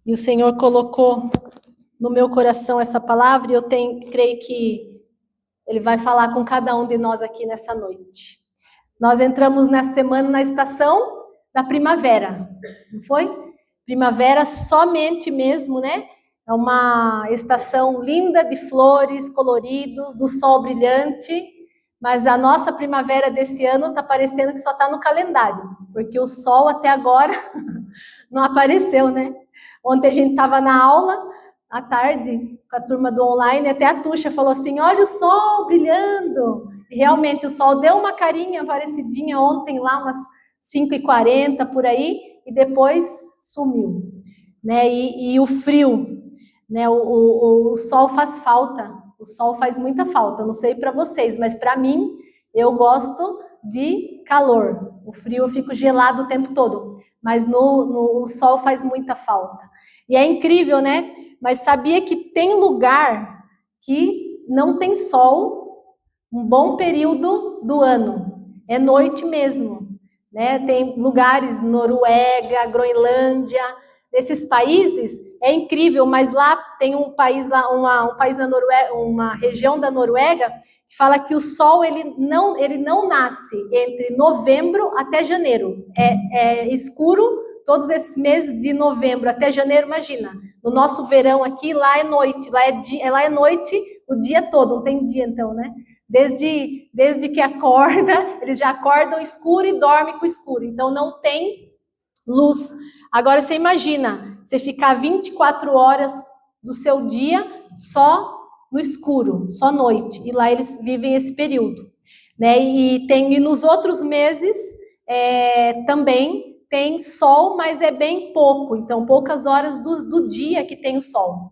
E o Senhor colocou no meu coração essa palavra, e eu creio que Ele vai falar com cada um de nós aqui nessa noite. Nós entramos nessa semana na estação da primavera, não foi? Primavera somente mesmo, né? É uma estação linda de flores coloridos, do sol brilhante, mas a nossa primavera desse ano está parecendo que só está no calendário, porque o sol até agora não apareceu, né? Ontem a gente estava na aula, à tarde, com a turma do online, até a Tuxa falou assim, olha o sol brilhando. E realmente o sol deu uma carinha parecidinha ontem, lá umas 5h40 por aí, e depois sumiu. Né? E o frio, né? O sol faz falta, o sol faz muita falta. Não sei para vocês, mas para mim, eu gosto de calor. O frio eu fico gelado o tempo todo, mas o sol faz muita falta. E é incrível, né? Mas sabia que tem lugar que não tem sol um bom período do ano, é noite mesmo, né? Tem lugares, Noruega, Groenlândia, nesses países é incrível, mas lá tem um país lá, um país na Noruega, uma região da Noruega que fala que o sol ele não nasce entre novembro até janeiro, é escuro todos esses meses de novembro até janeiro, imagina. No nosso verão aqui, lá é noite, lá é noite o dia todo, não tem dia então, né? Desde que acorda, eles já acordam escuro e dormem com escuro, então não tem luz. Agora você imagina, você ficar 24 horas do seu dia só no escuro, só noite, e lá eles vivem esse período, né? E nos outros meses também tem sol, mas é bem pouco, então poucas horas do dia que tem o sol.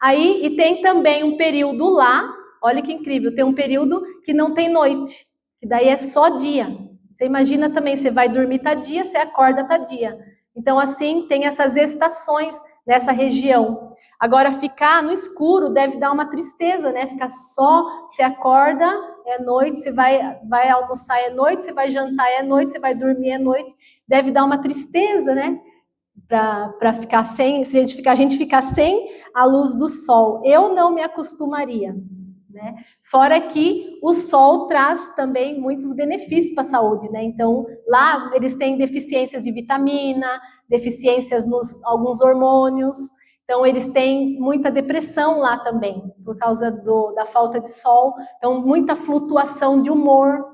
Aí, e tem também um período lá, olha que incrível, tem um período que não tem noite, que daí é só dia. Você imagina também, você vai dormir tá dia, você acorda tá dia. Então assim, tem essas estações nessa região. Agora, ficar no escuro deve dar uma tristeza, né? Ficar só, você acorda, é noite, você vai almoçar, é noite, você vai jantar, é noite, você vai dormir, é noite. Deve dar uma tristeza, né? Para ficar sem, se a gente ficar sem a luz do sol. Eu não me acostumaria, né? Fora que o sol traz também muitos benefícios para a saúde, né? Então, lá eles têm deficiências de vitamina, deficiências nos alguns hormônios. Então, eles têm muita depressão lá também, por causa da falta de sol. Então, muita flutuação de humor.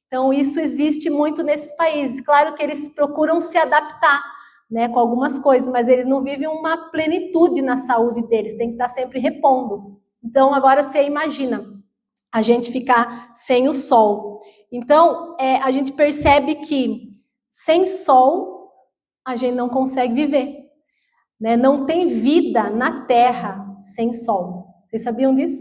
Então, isso existe muito nesses países. Claro que eles procuram se adaptar, né, com algumas coisas, mas eles não vivem uma plenitude na saúde deles, tem que estar sempre repondo. Então, agora você imagina a gente ficar sem o sol. Então, a gente percebe que sem sol a gente não consegue viver, né? Não tem vida na Terra sem sol. Vocês sabiam disso?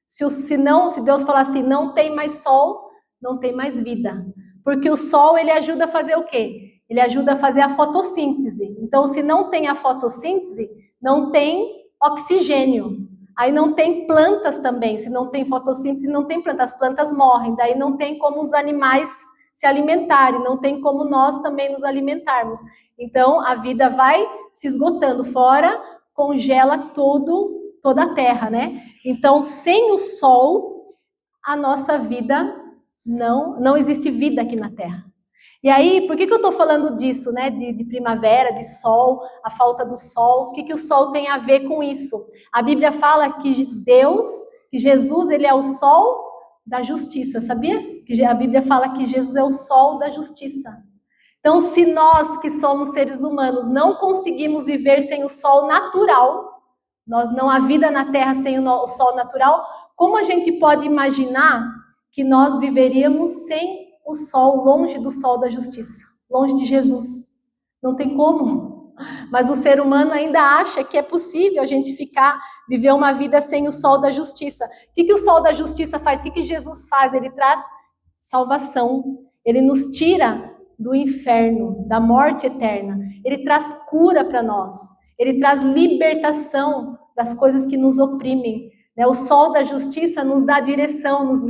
Se Deus falar assim, não tem mais sol, não tem mais vida. Porque o sol, ele ajuda a fazer o quê? Ele ajuda a fazer a fotossíntese. Então, se não tem a fotossíntese, não tem oxigênio. Aí não tem plantas também. Se não tem fotossíntese, não tem plantas. As plantas morrem. Daí não tem como os animais se alimentarem. Não tem como nós também nos alimentarmos. Então, a vida vai se esgotando. Fora, congela toda a terra, né? Então, sem o sol, a nossa vida não existe vida aqui na Terra. E aí, por que eu estou falando disso, né? De primavera, de sol, a falta do sol. O que o sol tem a ver com isso? A Bíblia fala que que Jesus, ele é o sol da justiça, sabia? Que a Bíblia fala que Jesus é o sol da justiça. Então, se nós que somos seres humanos não conseguimos viver sem o sol natural, não há vida na Terra sem o sol natural, como a gente pode imaginar que nós viveríamos sem o sol, longe do sol da justiça, longe de Jesus? Não tem como. Mas o ser humano ainda acha que é possível a gente viver uma vida sem o sol da justiça. O que o sol da justiça faz? O que Jesus faz? Ele traz salvação. Ele nos tira do inferno, da morte eterna. Ele traz cura para nós. Ele traz libertação das coisas que nos oprimem. O sol da justiça nos dá direção, nos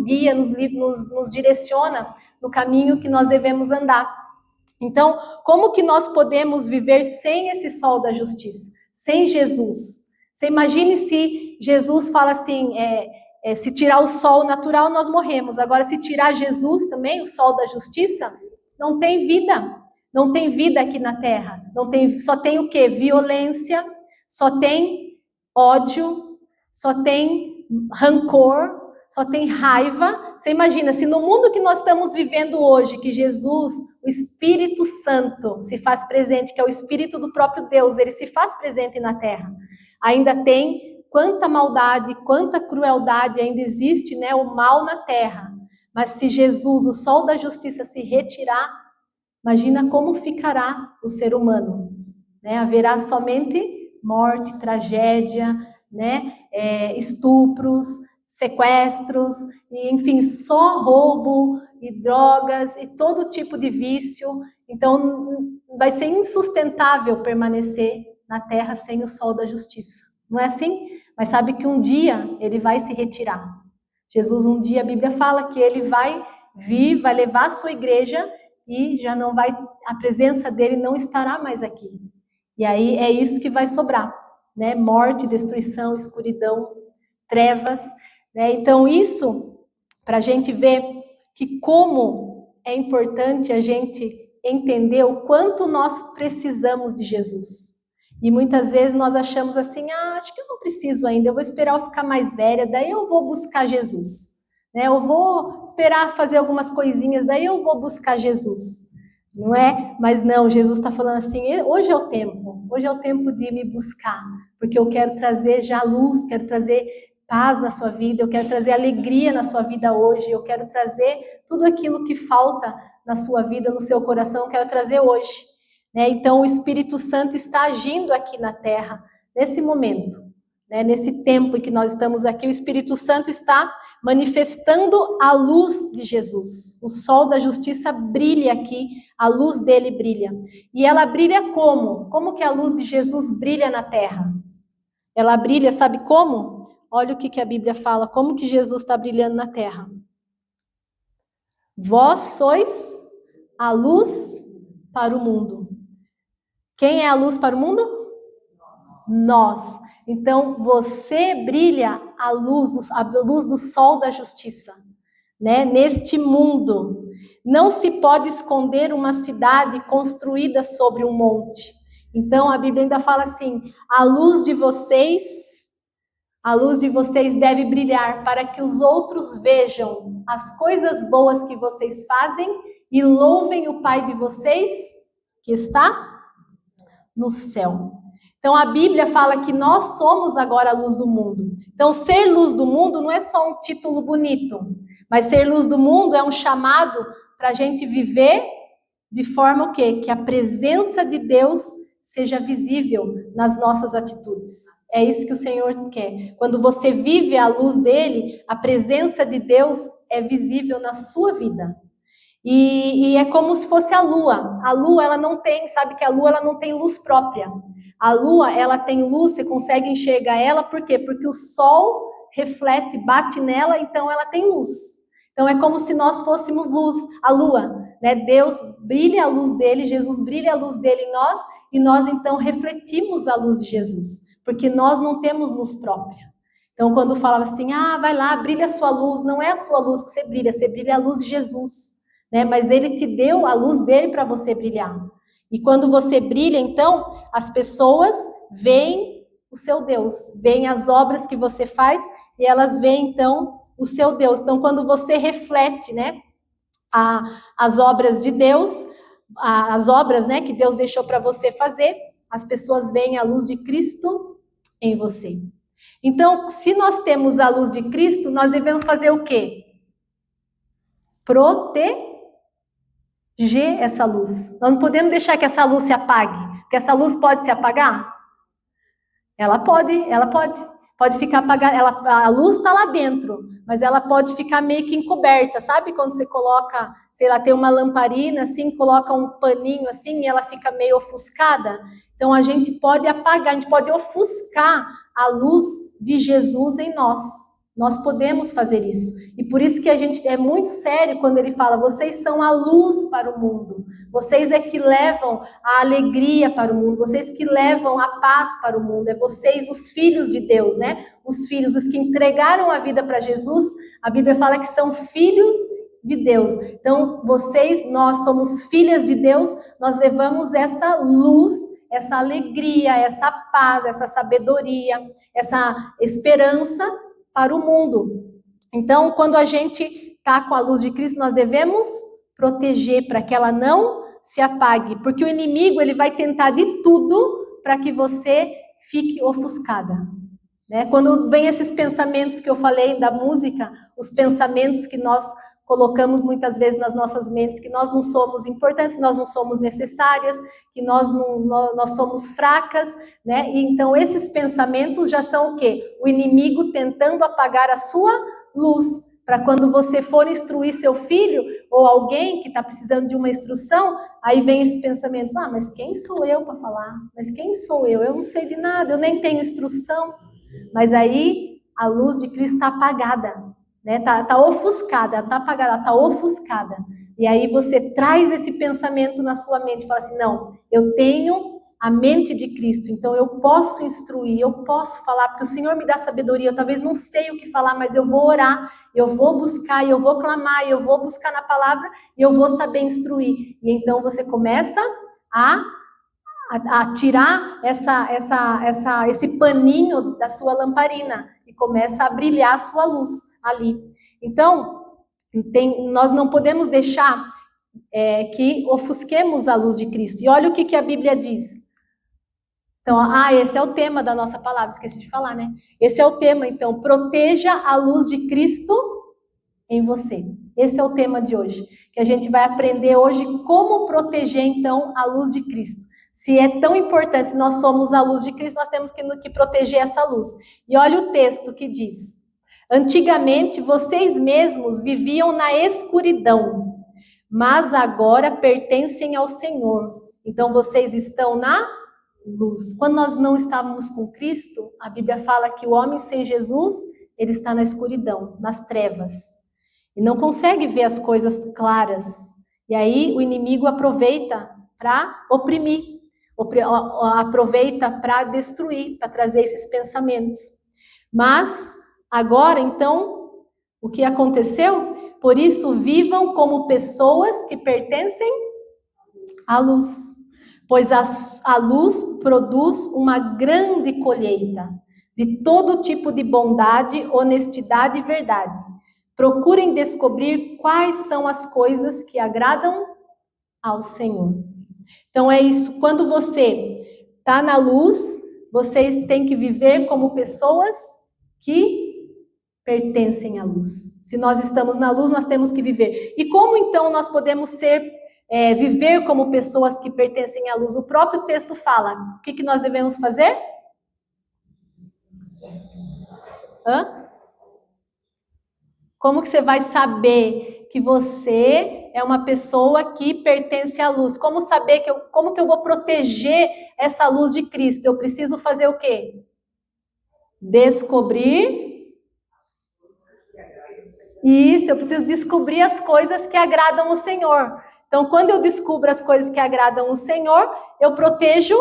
guia, nos direciona no caminho que nós devemos andar. Então, como que nós podemos viver sem esse sol da justiça? sem Jesus. Você imagine se Jesus fala assim, se tirar o sol natural, nós morremos. Agora, se tirar Jesus também, o sol da justiça, não tem vida. Não tem vida aqui na Terra. Só tem o quê? Violência, só tem ódio, só tem rancor, só tem raiva. Você imagina, se no mundo que nós estamos vivendo hoje, que Jesus, o Espírito Santo, se faz presente, que é o Espírito do próprio Deus, ele se faz presente na Terra, ainda tem quanta maldade, quanta crueldade ainda existe, né, o mal na Terra. Mas se Jesus, o sol da justiça, se retirar, imagina como ficará o ser humano, né? Haverá somente morte, tragédia, né? Estupros, sequestros, e, enfim, só roubo e drogas e todo tipo de vício. Então, vai ser insustentável permanecer na Terra sem o sol da justiça. Não é assim? Mas sabe que um dia ele vai se retirar. Jesus, um dia, a Bíblia fala que ele vai vir, vai levar a sua igreja e já não vai, a presença dele não estará mais aqui. E aí é isso que vai sobrar, né? Morte, destruição, escuridão, trevas, né? Então isso, para a gente ver que como é importante a gente entender o quanto nós precisamos de Jesus. E muitas vezes nós achamos assim, acho que eu não preciso ainda, eu vou esperar eu ficar mais velha, daí eu vou buscar Jesus. Eu vou esperar fazer algumas coisinhas, daí eu vou buscar Jesus, não é? Mas não, Jesus está falando assim, hoje é o tempo de me buscar, porque eu quero trazer já luz, quero trazer paz na sua vida, eu quero trazer alegria na sua vida hoje, eu quero trazer tudo aquilo que falta na sua vida, no seu coração, eu quero trazer hoje. Então o Espírito Santo está agindo aqui na Terra, nesse momento. Nesse tempo em que nós estamos aqui, o Espírito Santo está manifestando a luz de Jesus. O sol da justiça brilha aqui, a luz dele brilha. E ela brilha como? Como que a luz de Jesus brilha na terra? Ela brilha, sabe como? Olha o que a Bíblia fala, como que Jesus está brilhando na terra. Vós sois a luz para o mundo. Quem é a luz para o mundo? Nós. Então, você brilha a luz do sol da justiça, né? Neste mundo. Não se pode esconder uma cidade construída sobre um monte. Então, a Bíblia ainda fala assim, a luz de vocês deve brilhar para que os outros vejam as coisas boas que vocês fazem e louvem o Pai de vocês, que está no céu. Então a Bíblia fala que nós somos agora a luz do mundo. Então ser luz do mundo não é só um título bonito, mas ser luz do mundo é um chamado para a gente viver de forma o quê? Que a presença de Deus seja visível nas nossas atitudes. É isso que o Senhor quer. Quando você vive a luz dele, a presença de Deus é visível na sua vida. E é como se fosse a lua. A lua, ela não tem, sabe que a lua ela não tem luz própria. A lua, ela tem luz, você consegue enxergar ela, por quê? Porque o sol reflete, bate nela, então ela tem luz. Então é como se nós fôssemos luz, a lua, né? Deus brilha a luz dele, Jesus brilha a luz dele em nós, e nós então refletimos a luz de Jesus, porque nós não temos luz própria. Então quando falava assim, vai lá, brilha a sua luz, não é a sua luz que você brilha a luz de Jesus, né? Mas ele te deu a luz dele para você brilhar. E quando você brilha, então, as pessoas veem o seu Deus, veem as obras que você faz e elas veem, então, o seu Deus. Então, quando você reflete, né, as obras de Deus, as obras, né, que Deus deixou para você fazer, as pessoas veem a luz de Cristo em você. Então, se nós temos a luz de Cristo, nós devemos fazer o quê? Proteger essa luz. Nós não podemos deixar que essa luz se apague, porque essa luz pode se apagar? Ela pode ficar apagada, a luz está lá dentro, mas ela pode ficar meio que encoberta, sabe? Quando você coloca, sei lá, tem uma lamparina assim, coloca um paninho assim e ela fica meio ofuscada. Então a gente pode apagar, a gente pode ofuscar a luz de Jesus em nós, Nós podemos fazer isso. E por isso que a gente é muito sério quando ele fala, vocês são a luz para o mundo. Vocês é que levam a alegria para o mundo. Vocês que levam a paz para o mundo. É vocês, os filhos de Deus, né? Os filhos, os que entregaram a vida para Jesus. A Bíblia fala que são filhos de Deus. Então, vocês, nós somos filhas de Deus. Nós levamos essa luz, essa alegria, essa paz, essa sabedoria, essa esperança para o mundo. Então, quando a gente está com a luz de Cristo, nós devemos proteger para que ela não se apague, porque o inimigo ele vai tentar de tudo para que você fique ofuscada, né? Quando vem esses pensamentos que eu falei da música, os pensamentos que nós colocamos muitas vezes nas nossas mentes, que nós não somos importantes, que nós não somos necessárias, que nós somos fracas, né? E então esses pensamentos já são o quê? O inimigo tentando apagar a sua luz, para quando você for instruir seu filho, ou alguém que está precisando de uma instrução, aí vem esses pensamentos, mas quem sou eu para falar? Mas quem sou eu? Eu não sei de nada, eu nem tenho instrução. Mas aí a luz de Cristo está apagada, né? Tá ofuscada, tá apagada, tá ofuscada. E aí você traz esse pensamento na sua mente e fala assim, não, eu tenho a mente de Cristo, então eu posso instruir, eu posso falar, porque o Senhor me dá sabedoria, eu talvez não sei o que falar, mas eu vou orar, eu vou buscar, eu vou clamar, eu vou buscar na palavra, e eu vou saber instruir. E então você começa a tirar esse paninho da sua lamparina, e começa a brilhar a sua luz ali. Então, nós não podemos deixar que ofusquemos a luz de Cristo. E olha o que a Bíblia diz. Então, esse é o tema da nossa palavra, esqueci de falar, né? Esse é o tema, então, proteja a luz de Cristo em você. Esse é o tema de hoje, que a gente vai aprender hoje como proteger, então, a luz de Cristo. Se é tão importante, se nós somos a luz de Cristo, nós temos que proteger essa luz. E olha o texto que diz: antigamente vocês mesmos viviam na escuridão, mas agora pertencem ao Senhor. Então vocês estão na luz. Quando nós não estávamos com Cristo, a Bíblia fala que o homem sem Jesus, ele está na escuridão, nas trevas. E não consegue ver as coisas claras. E aí o inimigo aproveita para oprimir, aproveita para destruir, para trazer esses pensamentos. Mas agora, então, o que aconteceu? Por isso, vivam como pessoas que pertencem à luz, pois a luz produz uma grande colheita de todo tipo de bondade, honestidade e verdade. Procurem descobrir quais são as coisas que agradam ao Senhor. Então é isso, quando você está na luz, vocês têm que viver como pessoas que pertencem à luz. Se nós estamos na luz, nós temos que viver. E como então nós podemos viver como pessoas que pertencem à luz? O próprio texto fala. O que nós devemos fazer? Como que você vai saber que você é uma pessoa que pertence à luz? Como saber como que eu vou proteger essa luz de Cristo? Eu preciso fazer o quê? Descobrir. Isso, eu preciso descobrir as coisas que agradam o Senhor. Então, quando eu descubro as coisas que agradam o Senhor, eu protejo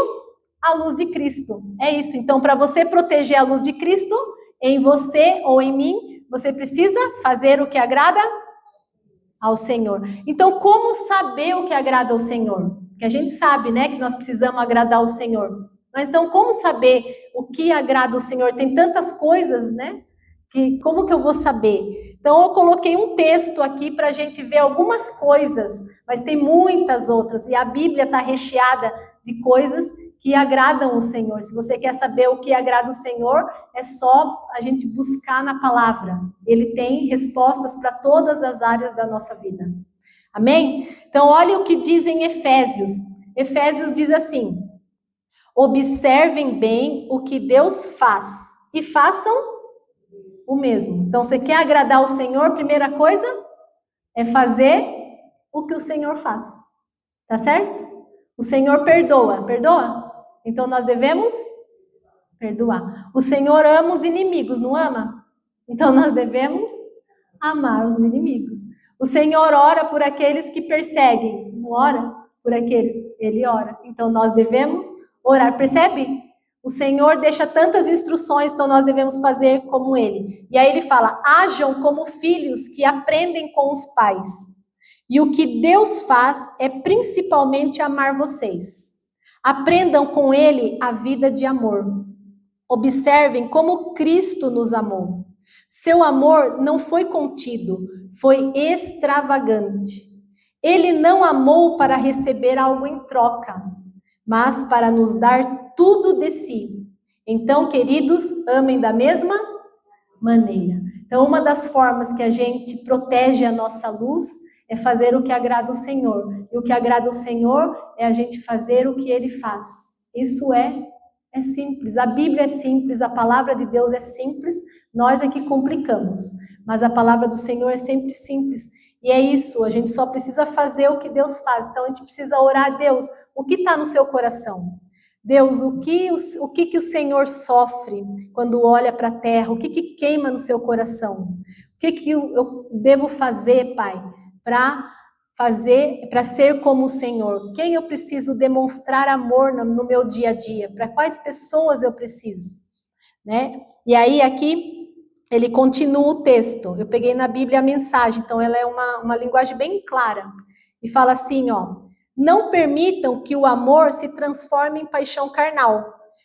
a luz de Cristo. É isso. Então, para você proteger a luz de Cristo em você ou em mim, você precisa fazer o que agrada ao Senhor. Então, como saber o que agrada ao Senhor? Porque a gente sabe, né, que nós precisamos agradar ao Senhor. Mas então, como saber o que agrada ao Senhor? Tem tantas coisas, né? Como que eu vou saber? Então, eu coloquei um texto aqui para a gente ver algumas coisas, mas tem muitas outras. E a Bíblia está recheada de coisas que agradam o Senhor. Se você quer saber o que agrada o Senhor, é só a gente buscar na palavra. Ele tem respostas para todas as áreas da nossa vida. Amém? Então, olha o que diz em Efésios. Efésios diz assim: observem bem o que Deus faz e façam o mesmo. Então, você quer agradar o Senhor, primeira coisa é fazer o que o Senhor faz. Tá certo? O Senhor perdoa. Perdoa? Então, nós devemos perdoar. O Senhor ama os inimigos, não ama? Então nós devemos amar os inimigos. O Senhor ora por aqueles que perseguem, não ora por aqueles, ele ora. Então nós devemos orar, percebe? O Senhor deixa tantas instruções, então nós devemos fazer como ele. E aí ele fala: ajam como filhos que aprendem com os pais. E o que Deus faz é principalmente amar vocês. Aprendam com ele a vida de amor. Observem como Cristo nos amou. Seu amor não foi contido, foi extravagante. Ele não amou para receber algo em troca, mas para nos dar tudo de si. Então, queridos, amem da mesma maneira. Então, uma das formas que a gente protege a nossa luz é fazer o que agrada o Senhor. E o que agrada o Senhor é a gente fazer o que Ele faz. Isso é simples. A Bíblia é simples, a palavra de Deus é simples, nós é que complicamos. Mas a palavra do Senhor é sempre simples. E é isso, a gente só precisa fazer o que Deus faz. Então a gente precisa orar a Deus. O que está no seu coração? Deus, o que o Senhor sofre quando olha para a terra? O que queima no seu coração? O que eu devo fazer, Pai, para ser como o Senhor? Quem eu preciso demonstrar amor no meu dia a dia? Para quais pessoas eu preciso? Né? E aí aqui ele continua o texto. Eu peguei na Bíblia a mensagem, então ela é uma linguagem bem clara. E fala assim, ó: não permitam que o amor se transforme em paixão carnal.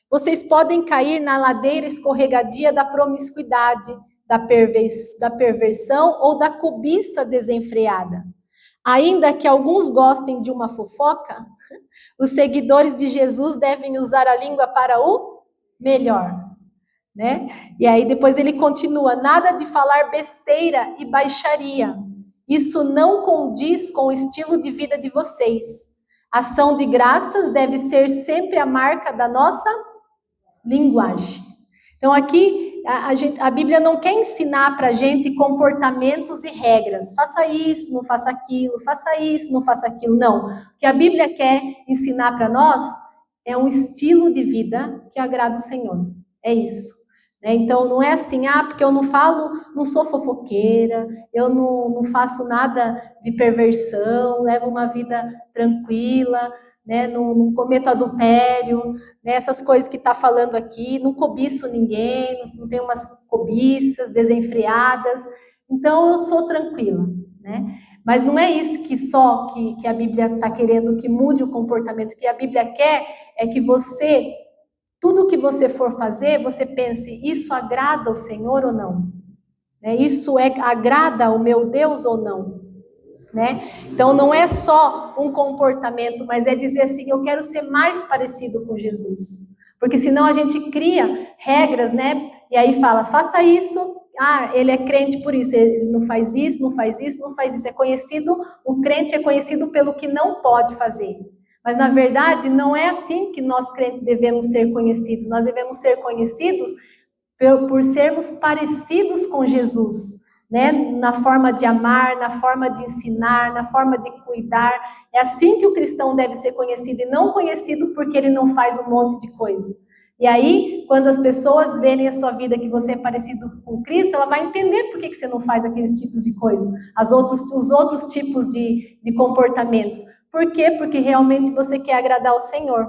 Vocês podem cair na ladeira escorregadia da promiscuidade, da perversão ou da cobiça desenfreada. Ainda que alguns gostem de uma fofoca, os seguidores de Jesus devem usar a língua para o melhor, né? E aí depois ele continua: nada de falar besteira e baixaria. Isso não condiz com o estilo de vida de vocês. Ação de graças deve ser sempre a marca da nossa linguagem. Então aqui a Bíblia não quer ensinar para a gente comportamentos e regras. Faça isso, não faça aquilo, faça isso, não faça aquilo. Não. O que a Bíblia quer ensinar para nós é um estilo de vida que agrada o Senhor. É isso. Então não é assim, porque eu não sou fofoqueira, eu não faço nada de perversão, levo uma vida tranquila, né? Não cometo adultério, né? Essas coisas que está falando aqui, não cobiço ninguém, não tenho umas cobiças desenfreadas, então eu sou tranquila, né? Mas não é isso que a Bíblia está querendo que mude o comportamento. O que a Bíblia quer é que você, tudo que você for fazer, você pense: isso agrada ao Senhor ou não? Isso agrada ao meu Deus ou não? Né? Então não é só um comportamento, mas é dizer assim: eu quero ser mais parecido com Jesus. Porque senão a gente cria regras, né? E aí fala: faça isso. Ele é crente por isso, ele não faz isso, não faz isso, não faz isso. É conhecido, o crente é conhecido pelo que não pode fazer. Mas na verdade não é assim que nós crentes devemos ser conhecidos. Nós devemos ser conhecidos por sermos parecidos com Jesus. Né? Na forma de amar, na forma de ensinar, na forma de cuidar. É assim que o cristão deve ser conhecido, e não conhecido porque ele não faz um monte de coisa. E aí, quando as pessoas verem a sua vida que você é parecido com Cristo, ela vai entender por que você não faz aqueles tipos de coisa, os outros tipos de comportamentos. Por quê? Porque realmente você quer agradar ao Senhor.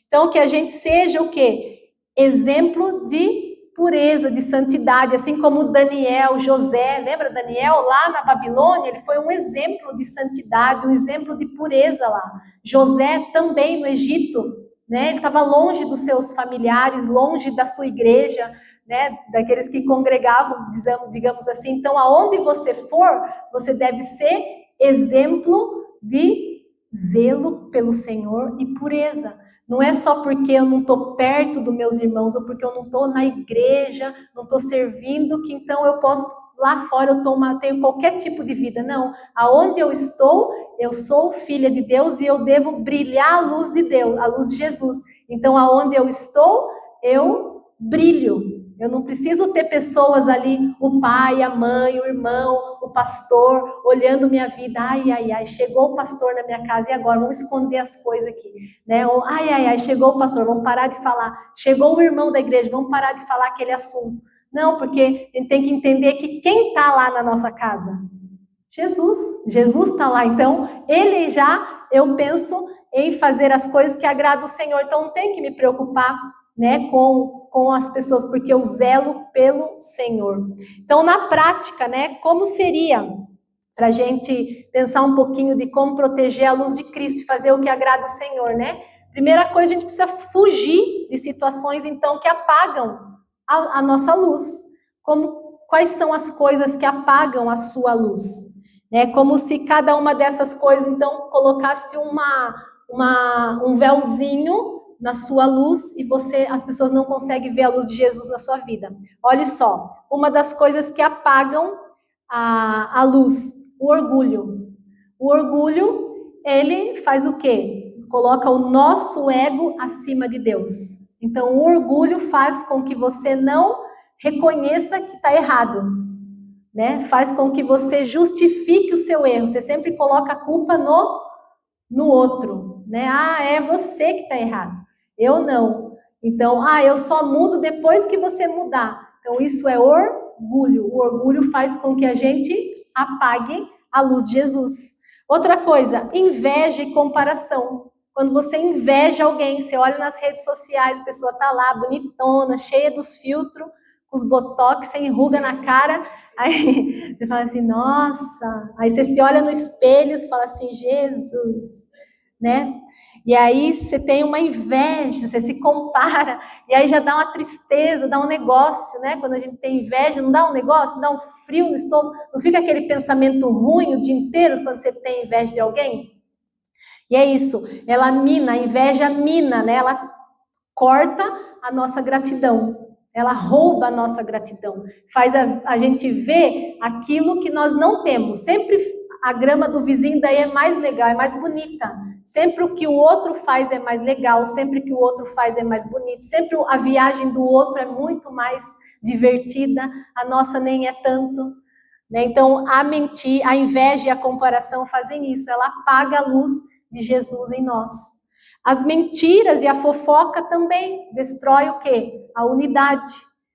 Então, que a gente seja o quê? Exemplo de pureza, de santidade, assim como Daniel, José, lembra Daniel lá na Babilônia? Ele foi um exemplo de santidade, um exemplo de pureza lá. José também no Egito, né? Ele estava longe dos seus familiares, longe da sua igreja, né? Daqueles que congregavam, digamos assim. Então, aonde você for, você deve ser exemplo de zelo pelo Senhor e pureza. Não é só porque eu não estou perto dos meus irmãos, ou porque eu não estou na igreja, não estou servindo, que então eu posso, lá fora eu tenho qualquer tipo de vida. Não, aonde eu estou, eu sou filha de Deus e eu devo brilhar a luz de Deus, a luz de Jesus. Então aonde eu estou, eu brilho. Eu não preciso ter pessoas ali, o pai, a mãe, o irmão, o pastor, olhando minha vida. Ai, chegou o pastor na minha casa, e agora? Vamos esconder as coisas aqui, né? Ou, ai, chegou o pastor, vamos parar de falar. Chegou o irmão da igreja, vamos parar de falar aquele assunto. Não, porque a gente tem que entender que quem está lá na nossa casa? Jesus. Jesus está lá. Então, ele já, eu penso em fazer as coisas que agradam o Senhor. Então, não tem que me preocupar, né, com as pessoas, porque eu zelo pelo Senhor. Então, na prática, né, como seria para a gente pensar um pouquinho de como proteger a luz de Cristo e fazer o que agrada o Senhor, né? Primeira coisa, a gente precisa fugir de situações, então, que apagam a nossa luz. Quais são as coisas que apagam a sua luz? Né? Como se cada uma dessas coisas, então, colocasse um véuzinho na sua luz e as pessoas não conseguem ver a luz de Jesus na sua vida. Olha só, uma das coisas que apagam a luz, o orgulho. O orgulho, ele faz o quê? Coloca o nosso ego acima de Deus. Então, o orgulho faz com que você não reconheça que está errado, né? Faz com que você justifique o seu erro. Você sempre coloca a culpa no outro, né? Ah, é você que está errado. Eu não. Então, eu só mudo depois que você mudar. Então, isso é orgulho. O orgulho faz com que a gente apague a luz de Jesus. Outra coisa, inveja e comparação. Quando você inveja alguém, você olha nas redes sociais, a pessoa tá lá, bonitona, cheia dos filtros, com os botox, sem ruga na cara, aí você fala assim, nossa, aí você se olha no espelho e fala assim, Jesus, né? E aí você tem uma inveja, você se compara, e aí já dá uma tristeza, dá um negócio, né? Quando a gente tem inveja, não dá um negócio, dá um frio no estômago, não fica aquele pensamento ruim o dia inteiro quando você tem inveja de alguém? E é isso, ela mina, a inveja mina, né? Ela corta a nossa gratidão, ela rouba a nossa gratidão, faz a gente ver aquilo que nós não temos. Sempre a grama do vizinho daí é mais legal, é mais bonita. Sempre o que o outro faz é mais legal, sempre o que o outro faz é mais bonito, sempre a viagem do outro é muito mais divertida, a nossa nem é tanto. Né? Então, a inveja e a comparação fazem isso, ela apaga a luz de Jesus em nós. As mentiras e a fofoca também destrói o quê? A unidade,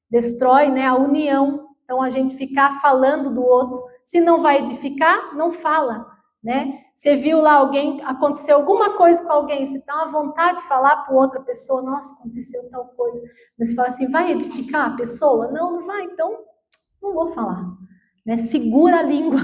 destrói, né, a união. Então, a gente ficar falando do outro, se não vai edificar, não fala, né? Você viu lá alguém, aconteceu alguma coisa com alguém, você dá uma vontade de falar para outra pessoa, nossa, aconteceu tal coisa. Mas você fala assim, vai edificar a pessoa? Não, não vai, então não vou falar. Né? Segura a língua,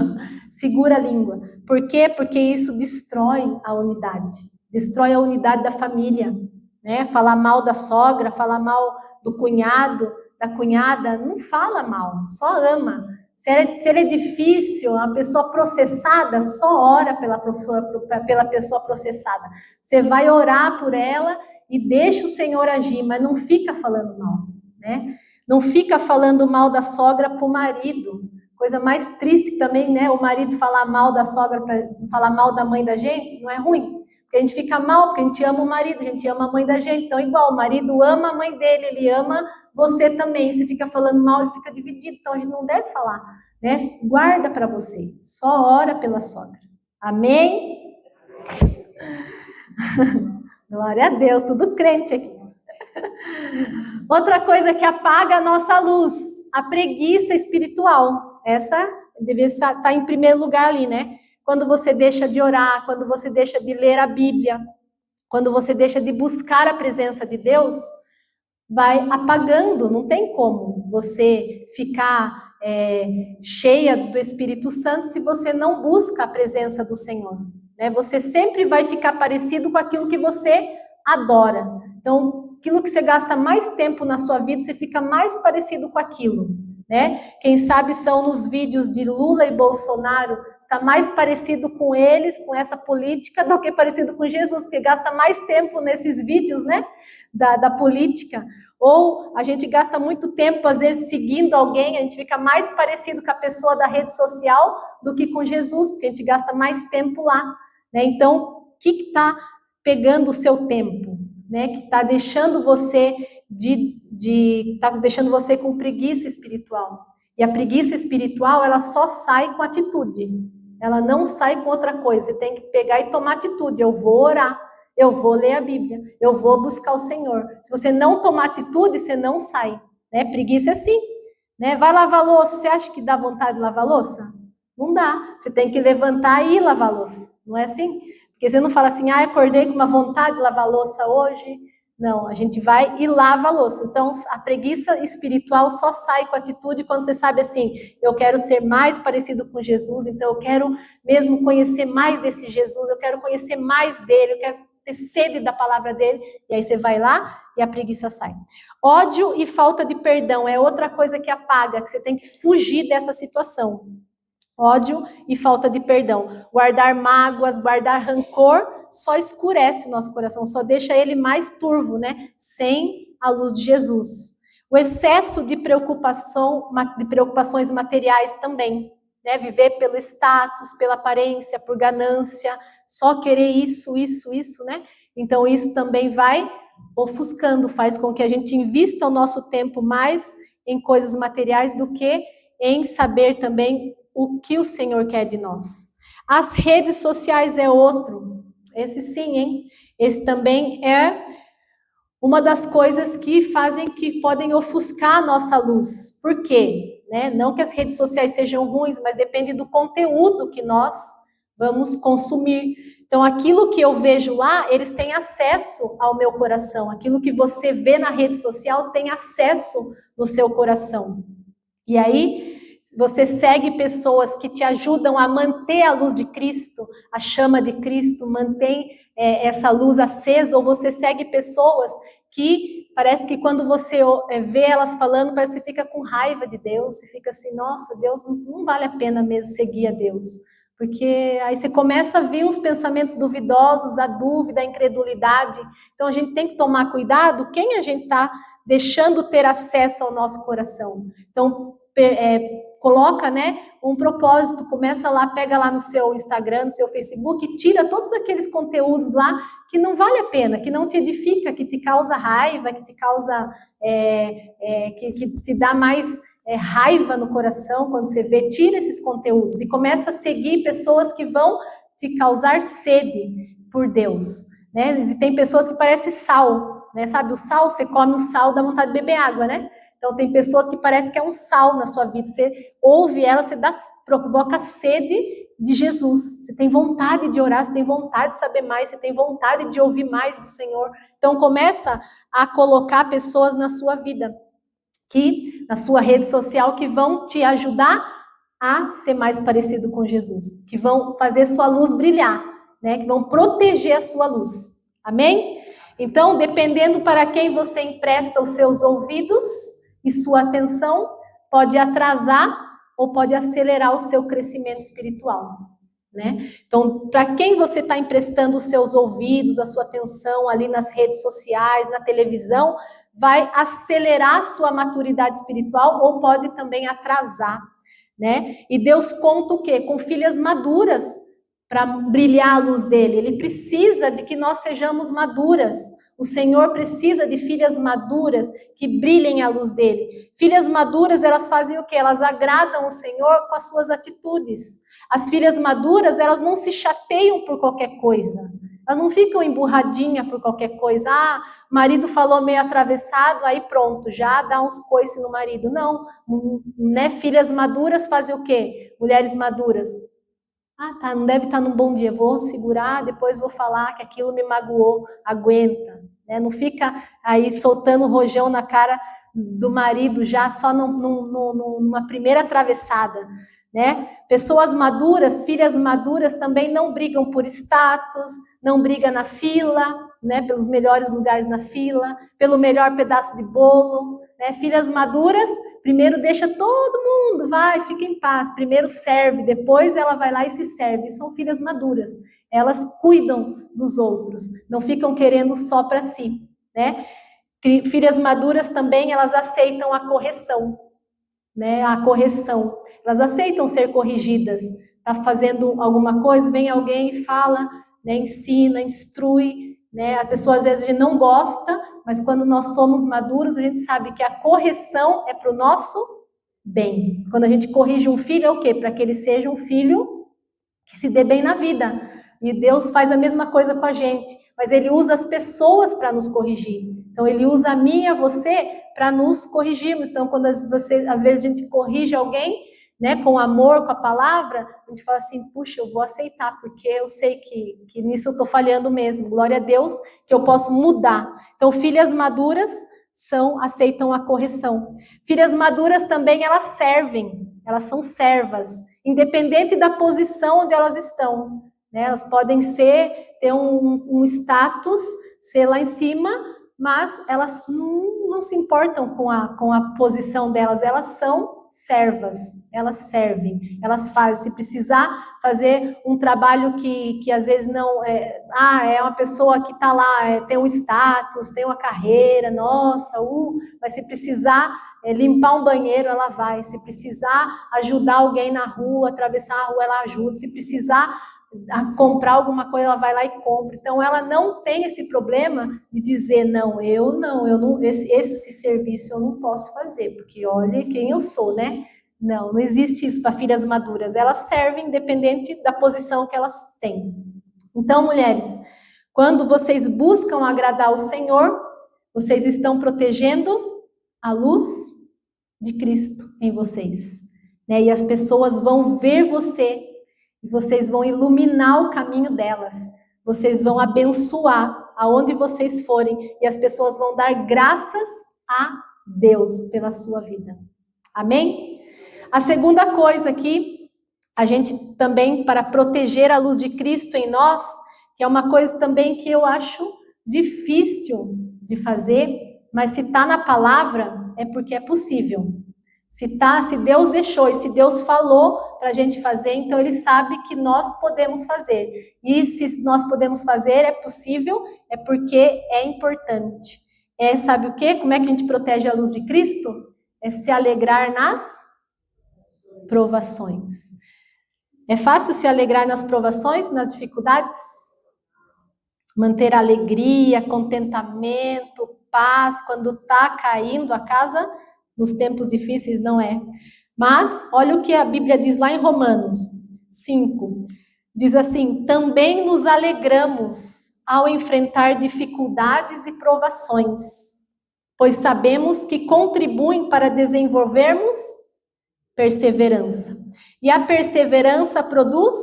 segura a língua. Por quê? Porque isso destrói a unidade da família, né? Falar mal da sogra, falar mal do cunhado, da cunhada, não fala mal, só ama. Se ele é difícil, a pessoa processada, só ora pela pessoa processada. Você vai orar por ela e deixa o Senhor agir, mas não fica falando mal, né? Não fica falando mal da sogra para o marido. Coisa mais triste também, né? O marido falar mal da sogra, falar mal da mãe da gente, não é ruim. Porque a gente fica mal, porque a gente ama o marido, a gente ama a mãe da gente. Então, igual, o marido ama a mãe dele, ele ama você também. Se fica falando mal, ele fica dividido. Então, a gente não deve falar, né? Guarda para você. Só ora pela sogra. Amém? Glória a Deus, tudo crente aqui. Outra coisa que apaga a nossa luz, a preguiça espiritual. Essa deveria estar em primeiro lugar ali, né? Quando você deixa de orar, quando você deixa de ler a Bíblia, quando você deixa de buscar a presença de Deus, vai apagando, não tem como você ficar cheia do Espírito Santo se você não busca a presença do Senhor. Né? Você sempre vai ficar parecido com aquilo que você adora. Então, aquilo que você gasta mais tempo na sua vida, você fica mais parecido com aquilo. Né? Quem sabe são nos vídeos de Lula e Bolsonaro, está mais parecido com eles, com essa política, do que parecido com Jesus, porque gasta mais tempo nesses vídeos, né, da política. Ou a gente gasta muito tempo, às vezes, seguindo alguém, a gente fica mais parecido com a pessoa da rede social do que com Jesus, porque a gente gasta mais tempo lá. Né? Então, o que está pegando o seu tempo? Né? Que está deixando você tá deixando você com preguiça espiritual. E a preguiça espiritual, ela só sai com atitude. Ela não sai com outra coisa. Você tem que pegar e tomar atitude. Eu vou orar, eu vou ler a Bíblia, eu vou buscar o Senhor. Se você não tomar atitude, você não sai. Né? Preguiça é assim. né? Vai lavar a louça, você acha que dá vontade de lavar a louça? Não dá, você tem que levantar e ir lavar a louça, não é assim? Porque você não fala assim, acordei com uma vontade de lavar a louça hoje. Não, a gente vai e lava a louça. Então, a preguiça espiritual só sai com atitude quando você sabe assim, eu quero ser mais parecido com Jesus, então eu quero mesmo conhecer mais desse Jesus, eu quero conhecer mais dele, eu quero ter sede da palavra dele, e aí você vai lá e a preguiça sai. Ódio e falta de perdão é outra coisa que apaga, que você tem que fugir dessa situação. Ódio e falta de perdão. Guardar mágoas, guardar rancor, só escurece o nosso coração, só deixa ele mais turvo, né? Sem a luz de Jesus. O excesso de preocupações materiais também, né? Viver pelo status, pela aparência, por ganância, só querer isso, né? Então isso também vai ofuscando, faz com que a gente invista o nosso tempo mais em coisas materiais do que em saber também o que o Senhor quer de nós. As redes sociais é outro. Esse sim, hein? Esse também é uma das coisas que fazem que podem ofuscar a nossa luz. Por quê? Né? Não que as redes sociais sejam ruins, mas depende do conteúdo que nós vamos consumir. Então, aquilo que eu vejo lá, eles têm acesso ao meu coração. Aquilo que você vê na rede social tem acesso no seu coração. E aí, você segue pessoas que te ajudam a manter a luz de Cristo, a chama de Cristo, mantém essa luz acesa, ou você segue pessoas que parece que quando você vê elas falando, parece que você fica com raiva de Deus, você fica assim, nossa, Deus, não vale a pena mesmo seguir a Deus. Porque aí você começa a vir uns pensamentos duvidosos, a dúvida, a incredulidade. Então a gente tem que tomar cuidado quem a gente está deixando ter acesso ao nosso coração. Então, coloca, né, um propósito, começa lá, pega lá no seu Instagram, no seu Facebook, e tira todos aqueles conteúdos lá que não vale a pena, que não te edifica, que te causa raiva, que te causa, que te dá mais raiva no coração quando você vê, tira esses conteúdos e começa a seguir pessoas que vão te causar sede por Deus, né? E tem pessoas que parecem sal, né? Sabe o sal, você come o sal, dá vontade de beber água, né? Então, tem pessoas que parece que é um sal na sua vida. Você ouve ela, você provoca sede de Jesus. Você tem vontade de orar, você tem vontade de saber mais, você tem vontade de ouvir mais do Senhor. Então, começa a colocar pessoas na sua vida, na sua rede social, que vão te ajudar a ser mais parecido com Jesus, que vão fazer sua luz brilhar, né? Que vão proteger a sua luz. Amém? Então, dependendo para quem você empresta os seus ouvidos e sua atenção, pode atrasar ou pode acelerar o seu crescimento espiritual, né? Então, para quem você está emprestando os seus ouvidos, a sua atenção ali nas redes sociais, na televisão, vai acelerar a sua maturidade espiritual ou pode também atrasar, né? E Deus conta o quê? Com filhas maduras para brilhar a luz dele. Ele precisa de que nós sejamos maduras. O Senhor precisa de filhas maduras que brilhem a luz dele. Filhas maduras, elas fazem o quê? Elas agradam o Senhor com as suas atitudes. As filhas maduras, elas não se chateiam por qualquer coisa. Elas não ficam emburradinhas por qualquer coisa. Marido falou meio atravessado, aí pronto, já dá uns coices no marido. Não, né? Filhas maduras fazem o quê? Mulheres maduras. Tá, não deve estar num bom dia, vou segurar, depois vou falar que aquilo me magoou, aguenta, né? Não fica aí soltando rojão na cara do marido já só numa primeira atravessada, né? Pessoas maduras, filhas maduras também não brigam por status, não brigam na fila, né? Pelos melhores lugares na fila, pelo melhor pedaço de bolo, né? Filhas maduras, primeiro deixa todo mundo, vai, fica em paz, primeiro serve, depois ela vai lá e se serve. São filhas maduras, elas cuidam dos outros, não ficam querendo só para si, né? Filhas maduras também, elas aceitam a correção, né? A correção, elas aceitam ser corrigidas. Tá fazendo alguma coisa, vem alguém e fala, né? Ensina, instrui, né? A pessoa às vezes não gosta, mas quando nós somos maduros, a gente sabe que a correção é para o nosso bem. Quando a gente corrige um filho, é o quê? Para que ele seja um filho que se dê bem na vida. E Deus faz a mesma coisa com a gente, mas Ele usa as pessoas para nos corrigir. Então, ele usa a mim e a você para nos corrigirmos. Então, quando às vezes a gente corrige alguém, né, com amor, com a palavra, a gente fala assim, puxa, eu vou aceitar, porque eu sei que nisso eu estou falhando mesmo. Glória a Deus que eu posso mudar. Então, filhas maduras aceitam a correção. Filhas maduras também, elas servem, elas são servas, independente da posição onde elas estão. Né? Elas podem ter um status, ser lá em cima, mas elas não se importam com a posição delas, elas são servas, elas servem, elas fazem, se precisar fazer um trabalho que às vezes não é uma pessoa que está lá, tem um status, tem uma carreira, nossa, mas se precisar limpar um banheiro, ela vai, se precisar ajudar alguém na rua, atravessar a rua, ela ajuda, se precisar comprar alguma coisa, ela vai lá e compra. Então, ela não tem esse problema de dizer, não, esse serviço eu não posso fazer, porque olha quem eu sou, né? Não existe isso para filhas maduras. Elas servem independente da posição que elas têm. Então, mulheres, quando vocês buscam agradar o Senhor, vocês estão protegendo a luz de Cristo em vocês. Né? E as pessoas vão ver você, e vocês vão iluminar o caminho delas. Vocês vão abençoar aonde vocês forem. E as pessoas vão dar graças a Deus pela sua vida. Amém? A segunda coisa aqui, a gente também, para proteger a luz de Cristo em nós, que é uma coisa também que eu acho difícil de fazer, mas se está na palavra, é porque é possível. Se Deus deixou e se Deus falou para a gente fazer, então Ele sabe que nós podemos fazer. E se nós podemos fazer, é possível, é porque é importante. Sabe o quê? Como é que a gente protege a luz de Cristo? É se alegrar nas provações. É fácil se alegrar nas provações, nas dificuldades? Manter alegria, contentamento, paz, quando está caindo a casa, nos tempos difíceis não é. Mas, olha o que a Bíblia diz lá em Romanos 5. Diz assim, também nos alegramos ao enfrentar dificuldades e provações, pois sabemos que contribuem para desenvolvermos perseverança. E a perseverança produz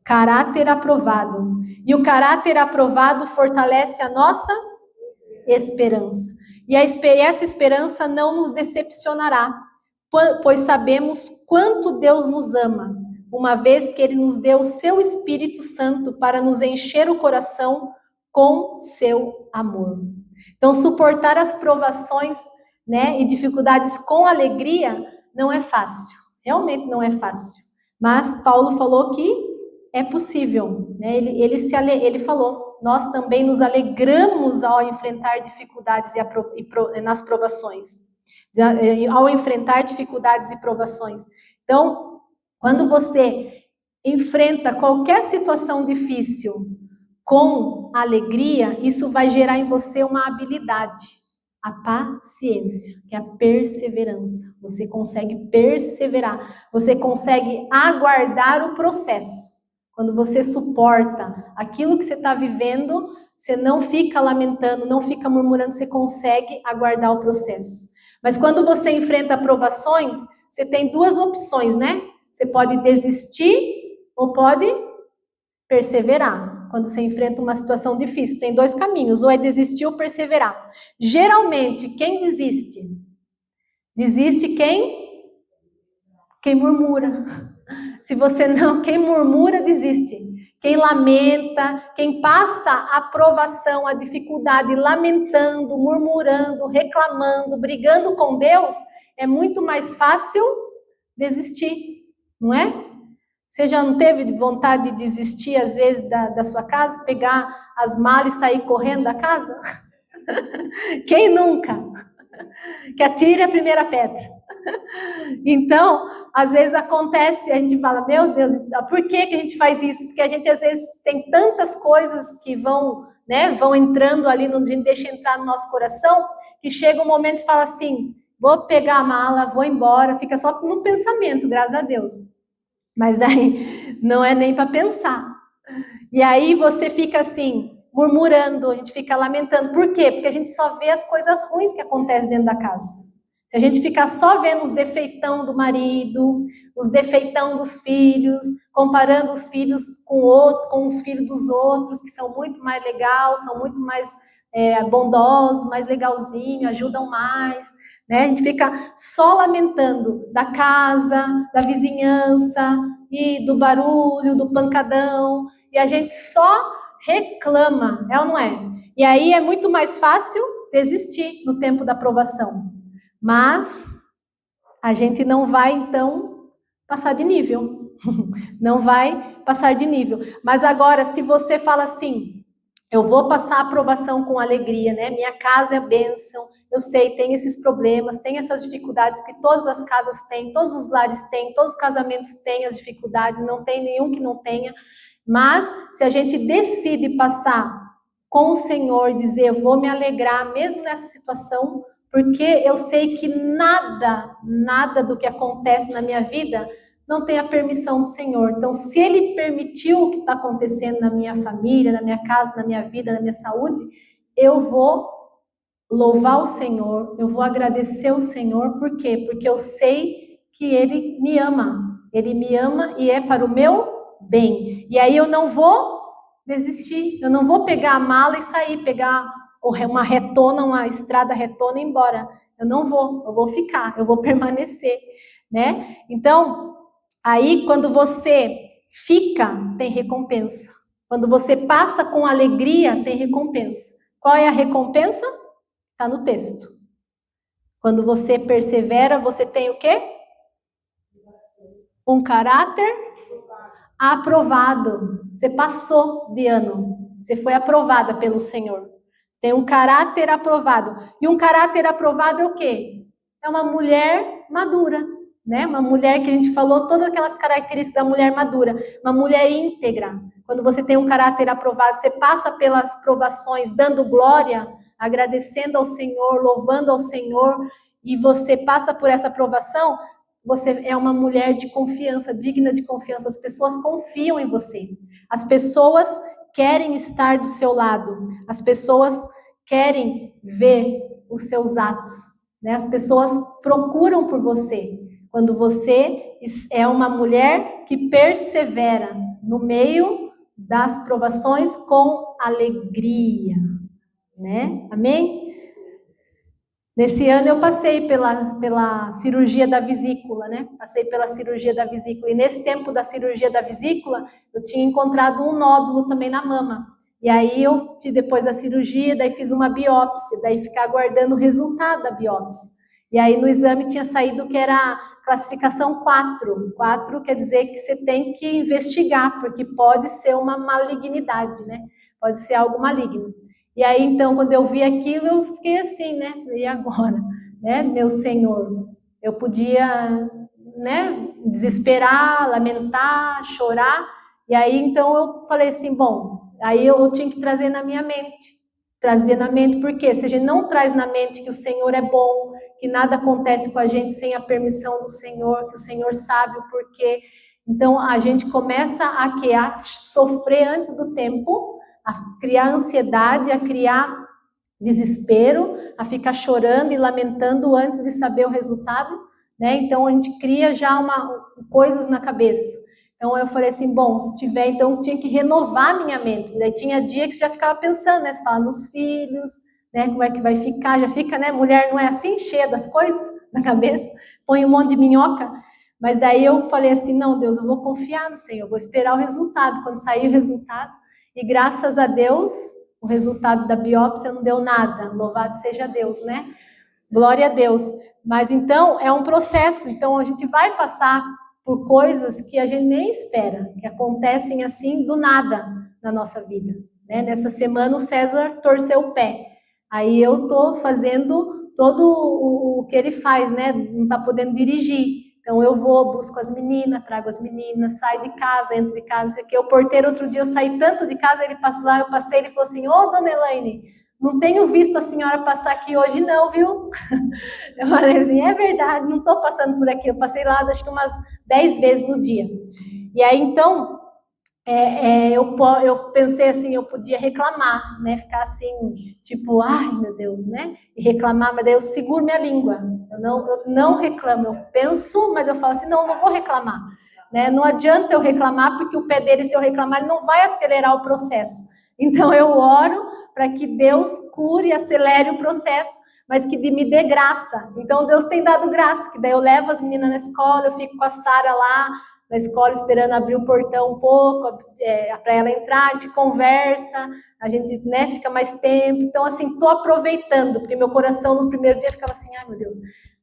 caráter aprovado. E o caráter aprovado fortalece a nossa esperança. E essa esperança não nos decepcionará, pois sabemos quanto Deus nos ama, uma vez que Ele nos deu o seu Espírito Santo para nos encher o coração com seu amor. Então, suportar as provações, né, e dificuldades com alegria não é fácil, realmente não é fácil. Mas Paulo falou que é possível, né? Ele falou, nós também nos alegramos ao enfrentar dificuldades nas provações, ao enfrentar dificuldades e provações. Então, quando você enfrenta qualquer situação difícil com alegria, isso vai gerar em você uma habilidade, a paciência, que é a perseverança. Você consegue perseverar, você consegue aguardar o processo. Quando você suporta aquilo que você está vivendo, você não fica lamentando, não fica murmurando, você consegue aguardar o processo. Mas quando você enfrenta provações, você tem duas opções, né? Você pode desistir ou pode perseverar. Quando você enfrenta uma situação difícil, tem dois caminhos, ou é desistir ou perseverar. Geralmente, quem desiste? Desiste quem murmura. Se você não, quem murmura, desiste. Quem lamenta, quem passa a provação, a dificuldade, lamentando, murmurando, reclamando, brigando com Deus, é muito mais fácil desistir, não é? Você já não teve vontade de desistir, às vezes, da sua casa, pegar as malas e sair correndo da casa? Quem nunca? Que atire a primeira pedra. Então, às vezes acontece, a gente fala, meu Deus, por que a gente faz isso? Porque a gente, às vezes, tem tantas coisas que vão entrando ali, não deixa entrar no nosso coração, que chega um momento e fala assim, vou pegar a mala, vou embora, fica só no pensamento, graças a Deus. Mas daí, não é nem para pensar. E aí você fica assim, murmurando, a gente fica lamentando. Por quê? Porque a gente só vê as coisas ruins que acontecem dentro da casa. Se a gente ficar só vendo os defeitão do marido, os defeitão dos filhos, comparando os filhos com os filhos dos outros, que são muito mais legais, são muito mais bondosos, mais legalzinhos, ajudam mais, né? A gente fica só lamentando da casa, da vizinhança, e do barulho, do pancadão, e a gente só reclama, é ou não é? E aí é muito mais fácil desistir no tempo da aprovação. Mas a gente não vai, então, passar de nível. Não vai passar de nível. Mas agora, se você fala assim, eu vou passar a aprovação com alegria, né? Minha casa é bênção, eu sei, tem esses problemas, tem essas dificuldades, porque todas as casas têm, todos os lares têm, todos os casamentos têm as dificuldades, não tem nenhum que não tenha. Mas, se a gente decide passar com o Senhor, dizer, eu vou me alegrar mesmo nessa situação, porque eu sei que nada do que acontece na minha vida não tem a permissão do Senhor. Então, se Ele permitiu o que está acontecendo na minha família, na minha casa, na minha vida, na minha saúde, eu vou louvar o Senhor, eu vou agradecer o Senhor. Por quê? Porque eu sei que Ele me ama e é para o meu bem. E aí eu não vou desistir, eu não vou pegar a mala e sair, pegar uma retona, uma estrada retona e ir embora. Eu não vou, eu vou ficar, eu vou permanecer, né? Então, aí quando você fica, tem recompensa. Quando você passa com alegria, tem recompensa. Qual é a recompensa? Está no texto. Quando você persevera, você tem o quê? Um caráter aprovado. Você passou de ano. Você foi aprovada pelo Senhor. Tem um caráter aprovado. E um caráter aprovado é o quê? É uma mulher madura, né? Uma mulher que a gente falou, todas aquelas características da mulher madura. Uma mulher íntegra. Quando você tem um caráter aprovado, você passa pelas provações dando glória, agradecendo ao Senhor, louvando ao Senhor, e você passa por essa aprovação, você é uma mulher de confiança, digna de confiança. As pessoas confiam em você. As pessoas querem estar do seu lado. As pessoas querem ver os seus atos, né? As pessoas procuram por você. Quando você é uma mulher que persevera no meio das provações com alegria, né? Amém? Nesse ano eu passei pela cirurgia da vesícula, né? Passei pela cirurgia da vesícula. E nesse tempo da cirurgia da vesícula, eu tinha encontrado um nódulo também na mama. E aí depois da cirurgia, daí fiz uma biópsia, daí ficar aguardando o resultado da biópsia. E aí no exame tinha saído que era classificação 4. 4 quer dizer que você tem que investigar, porque pode ser uma malignidade, né? Pode ser algo maligno. E aí, então, quando eu vi aquilo, eu fiquei assim, né? E agora, né? Meu Senhor, eu podia, né? Desesperar, lamentar, chorar. E aí, então, eu falei assim, bom, aí eu tinha que trazer na minha mente. Trazer na mente, porque se a gente não traz na mente que o Senhor é bom, que nada acontece com a gente sem a permissão do Senhor, que o Senhor sabe o porquê, então a gente começa a sofrer antes do tempo, a criar ansiedade, a criar desespero, a ficar chorando e lamentando antes de saber o resultado, né? Então a gente cria já coisas na cabeça. Então eu falei assim, bom, se tiver, então tinha que renovar minha mente. Daí tinha dia que você já ficava pensando, né? Você fala nos filhos, né? Como é que vai ficar? Já fica, né? Mulher não é assim, cheia das coisas na cabeça, põe um monte de minhoca. Mas daí eu falei assim, não, Deus, eu vou confiar no Senhor, eu vou esperar o resultado. Quando sair o resultado, e graças a Deus, o resultado da biópsia não deu nada. Louvado seja Deus, né? Glória a Deus. Mas então, é um processo. Então, a gente vai passar por coisas que a gente nem espera, que acontecem assim do nada na nossa vida, né? Nessa semana o César torceu o pé. Aí eu tô fazendo todo o que ele faz, né? Não tá podendo dirigir. Então eu vou, busco as meninas, trago as meninas, saio de casa, entro de casa, não sei o quê. O porteiro, outro dia eu saí tanto de casa, ele passou lá, eu passei, ele falou assim, ô, dona Elaine, não tenho visto a senhora passar aqui hoje não, viu? Eu falei assim, é verdade, não estou passando por aqui, eu passei lá acho que umas 10 vezes no dia. E aí então, eu pensei assim, eu podia reclamar, né? Ficar assim, tipo, ai meu Deus, né? E reclamar, mas daí eu seguro minha língua. Eu não reclamo, eu penso, mas eu falo assim, não vou reclamar. Né? Não adianta eu reclamar, porque o pé dele, se eu reclamar, ele não vai acelerar o processo. Então eu oro para que Deus cure e acelere o processo, mas que me dê graça. Então Deus tem dado graça, que daí eu levo as meninas na escola, eu fico com a Sara lá, na escola esperando abrir o portão um pouco, para ela entrar, a gente conversa, a gente, né, fica mais tempo. Então, assim, tô aproveitando, porque meu coração no primeiro dia ficava assim, ai meu Deus,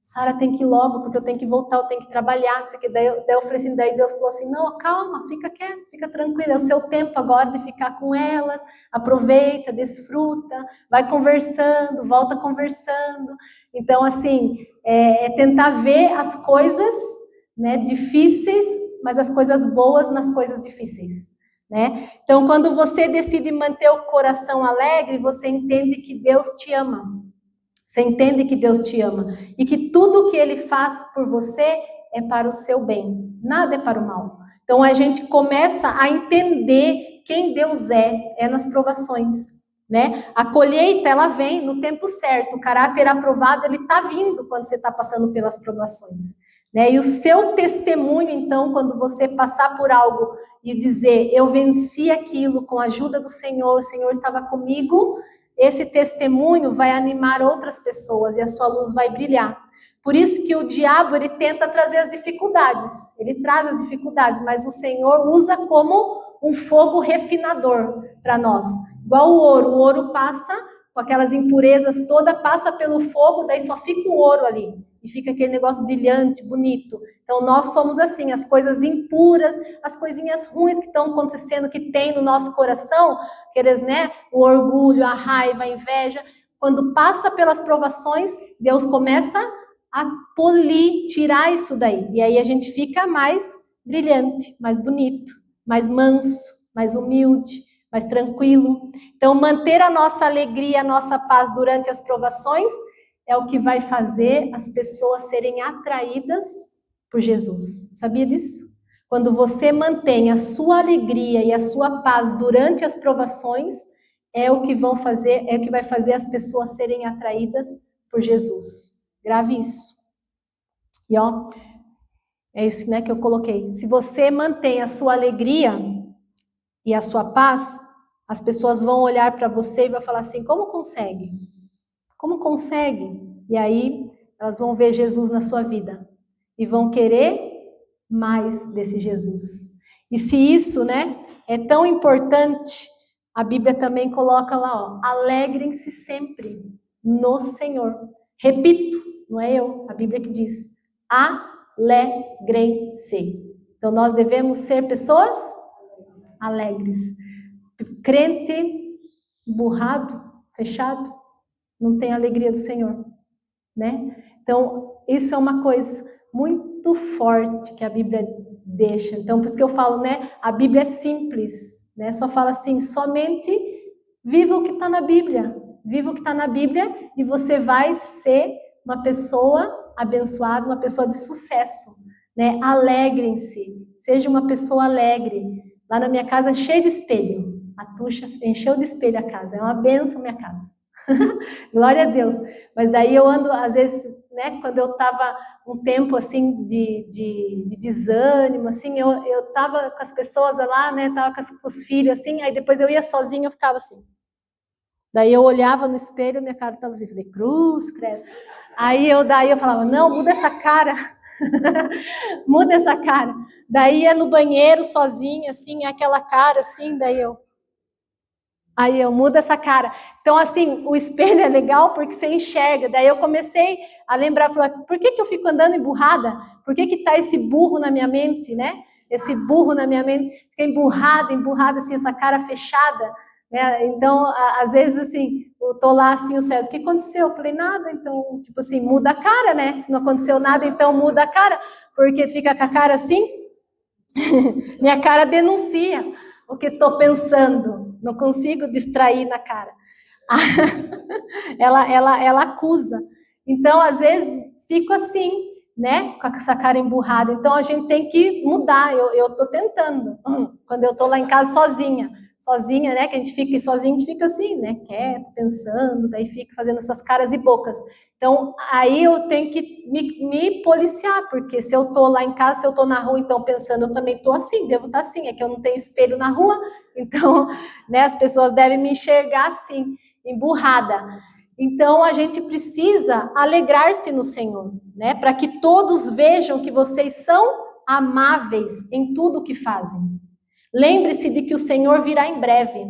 Sara tem que ir logo, porque eu tenho que voltar, eu tenho que trabalhar, não sei o que. Daí eu falei assim, daí Deus falou assim, não, calma, fica quieto, fica tranquila, é o seu tempo agora de ficar com elas, aproveita, desfruta, vai conversando, volta conversando. Então, assim, tentar ver as coisas, né, difíceis, mas as coisas boas nas coisas difíceis, né? Então, quando você decide manter o coração alegre, você entende que Deus te ama. Você entende que Deus te ama e que tudo que Ele faz por você é para o seu bem, nada é para o mal. Então a gente começa a entender quem Deus é nas provações, né? A colheita ela vem no tempo certo, o caráter aprovado ele está vindo quando você está passando pelas provações, né? E o seu testemunho então, quando você passar por algo e dizer eu venci aquilo com a ajuda do Senhor, o Senhor estava comigo. Esse testemunho vai animar outras pessoas e a sua luz vai brilhar. Por isso que o diabo, ele tenta trazer as dificuldades. Ele traz as dificuldades, mas o Senhor usa como um fogo refinador para nós. Igual o ouro passa com aquelas impurezas toda, passa pelo fogo, daí só fica o ouro ali. E fica aquele negócio brilhante, bonito. Então nós somos assim, as coisas impuras, as coisinhas ruins que estão acontecendo, que tem no nosso coração, aqueles, né, o orgulho, a raiva, a inveja, quando passa pelas provações, Deus começa a polir, tirar isso daí, e aí a gente fica mais brilhante, mais bonito, mais manso, mais humilde, mais tranquilo. Então, manter a nossa alegria, a nossa paz durante as provações é o que vai fazer as pessoas serem atraídas por Jesus. Sabia disso? Quando você mantém a sua alegria e a sua paz durante as provações, é o que vai fazer as pessoas serem atraídas por Jesus. Grave isso. E ó, é isso, né, que eu coloquei. Se você mantém a sua alegria e a sua paz, as pessoas vão olhar para você e vão falar assim: como consegue? Como consegue? E aí elas vão ver Jesus na sua vida e vão querer mais desse Jesus. E se isso, né, é tão importante, a Bíblia também coloca lá, ó, alegrem-se sempre no Senhor. Repito, não é eu, a Bíblia que diz, alegrem-se. Então nós devemos ser pessoas alegres. Crente burrado, fechado, não tem a alegria do Senhor, né? Então isso é uma coisa muito forte que a Bíblia deixa. Então, por isso que eu falo, né? A Bíblia é simples, né? Só fala assim, somente viva o que está na Bíblia. Viva o que está na Bíblia e você vai ser uma pessoa abençoada, uma pessoa de sucesso, né? Alegrem-se, seja uma pessoa alegre. Lá na minha casa, cheia de espelho. A Tuxa encheu de espelho a casa. É uma bênção minha casa. Glória a Deus. Mas daí eu ando, às vezes, né, quando eu estava um tempo assim de desânimo, assim, eu tava com as pessoas lá, né, tava com os filhos assim, aí depois eu ia sozinha, eu ficava assim. Daí eu olhava no espelho, minha cara tava assim, falei, cruz, credo. Daí eu falava, não, muda essa cara. Muda essa cara. Daí ia no banheiro sozinha, assim, aquela cara assim, Aí eu mudo essa cara. Então, assim, o espelho é legal porque você enxerga. Daí eu comecei a lembrar, falar, por que eu fico andando emburrada? Por que tá esse burro na minha mente, né? Esse burro na minha mente, fica emburrada, assim, essa cara fechada, né? Então, às vezes, assim, eu tô lá, assim, o César, o que aconteceu? Eu falei, nada, então, tipo assim, muda a cara, né? Se não aconteceu nada, então muda a cara, porque fica com a cara assim, minha cara denuncia o que estou pensando, não consigo distrair na cara. ela acusa. Então, às vezes, fico assim, né, com essa cara emburrada. Então a gente tem que mudar. Eu tô tentando. Quando eu tô lá em casa sozinha, né, que a gente fica sozinho, a gente fica assim, né, quieto, pensando, daí fica fazendo essas caras e bocas. Então, aí eu tenho que me policiar, porque se eu tô lá em casa, se eu tô na rua, então pensando, eu também tô assim, devo estar assim, é que eu não tenho espelho na rua, então, né, as pessoas devem me enxergar assim, emburrada. Então, a gente precisa alegrar-se no Senhor, né, para que todos vejam que vocês são amáveis em tudo o que fazem. Lembre-se de que o Senhor virá em breve.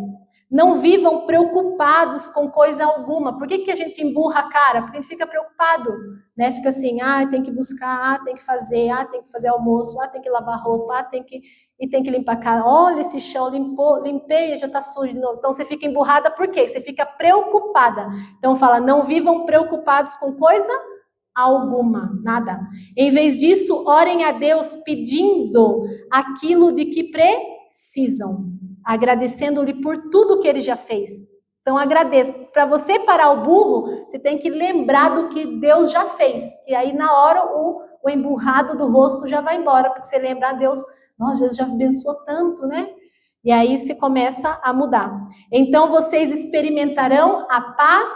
Não vivam preocupados com coisa alguma. Por que a gente emburra a cara? Porque a gente fica preocupado, né? Fica assim, tem que buscar, tem que fazer almoço, tem que lavar roupa, tem que limpar a casa. Olha esse chão, limpei, já está sujo de novo. Então você fica emburrada por quê? Você fica preocupada. Então fala, não vivam preocupados com coisa alguma, nada. Em vez disso, orem a Deus pedindo aquilo de que precisam, agradecendo-lhe por tudo que ele já fez. Então agradeça. Para você parar o burro, você tem que lembrar do que Deus já fez. E aí na hora o emburrado do rosto já vai embora, porque você lembra a Deus, nossa, Deus já abençoou tanto, né? E aí se começa a mudar. Então vocês experimentarão a paz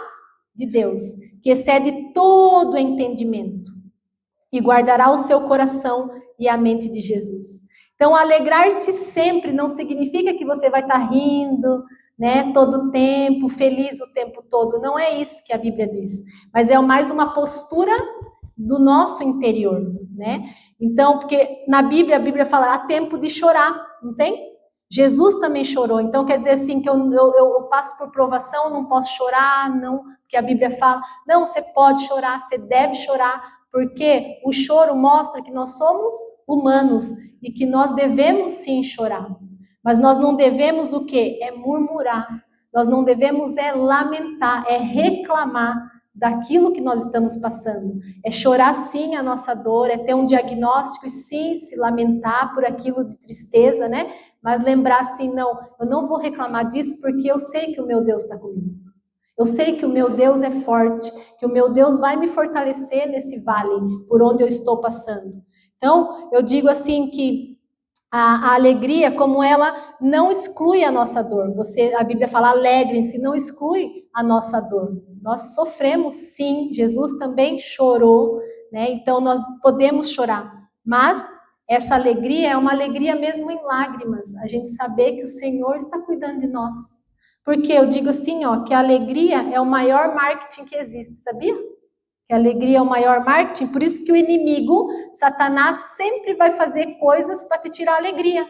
de Deus, que excede todo entendimento, e guardará o seu coração e a mente de Jesus. Então, alegrar-se sempre não significa que você vai estar rindo, né, todo o tempo, feliz o tempo todo. Não é isso que a Bíblia diz. Mas é mais uma postura do nosso interior, né? Então, porque na Bíblia, a Bíblia fala, há tempo de chorar, não tem? Jesus também chorou. Então, quer dizer assim, que eu passo por provação, não posso chorar, não, porque a Bíblia fala, não, você pode chorar, você deve chorar, porque o choro mostra que nós somos humanos e que nós devemos sim chorar. Mas nós não devemos o quê? É murmurar. Nós não devemos lamentar, é reclamar daquilo que nós estamos passando. É chorar sim a nossa dor, é ter um diagnóstico e sim se lamentar por aquilo de tristeza, né? Mas lembrar assim, não, eu não vou reclamar disso porque eu sei que o meu Deus está comigo. Eu sei que o meu Deus é forte, que o meu Deus vai me fortalecer nesse vale por onde eu estou passando. Então, eu digo assim que a alegria, como ela não exclui a nossa dor. A Bíblia fala, alegrem-se, não exclui a nossa dor. Nós sofremos sim, Jesus também chorou, né? Então nós podemos chorar, mas essa alegria é uma alegria mesmo em lágrimas, a gente saber que o Senhor está cuidando de nós. Porque eu digo assim, que a alegria é o maior marketing que existe, sabia? Que a alegria é o maior marketing, por isso que o inimigo, Satanás, sempre vai fazer coisas para te tirar a alegria,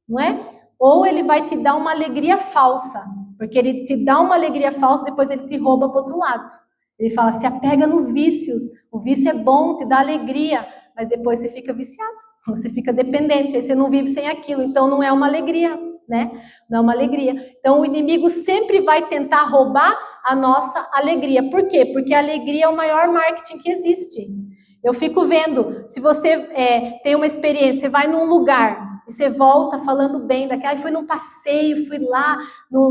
não é? Ou ele vai te dar uma alegria falsa, porque ele te dá uma alegria falsa, depois ele te rouba para o outro lado. Ele fala, se apega nos vícios, o vício é bom, te dá alegria, mas depois você fica viciado, você fica dependente, aí você não vive sem aquilo, então não é uma alegria, né? Não é uma alegria. Então o inimigo sempre vai tentar roubar a nossa alegria. Por quê? Porque a alegria é o maior marketing que existe. Eu fico vendo, se você tem uma experiência, você vai num lugar e você volta falando bem daquela, fui num passeio, fui lá num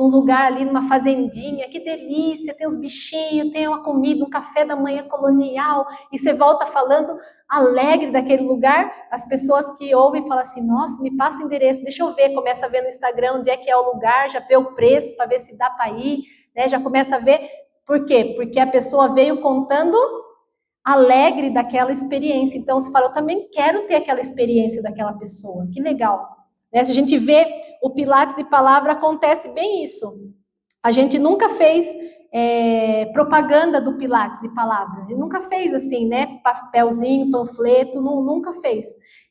lugar ali, numa fazendinha, que delícia, tem os bichinhos, tem uma comida, um café da manhã colonial, e você volta falando alegre daquele lugar, as pessoas que ouvem falam assim, nossa, me passa o endereço, deixa eu ver, começa a ver no Instagram onde é que é o lugar, já vê o preço para ver se dá para ir, né? Já começa a ver, por quê? Porque a pessoa veio contando alegre daquela experiência, então você fala, eu também quero ter aquela experiência daquela pessoa, que legal, né? Se a gente vê o Pilates e Palavra, acontece bem isso, a gente nunca fez propaganda do Pilates e Palavra. Ele nunca fez assim, né? Papelzinho, panfleto, nunca fez.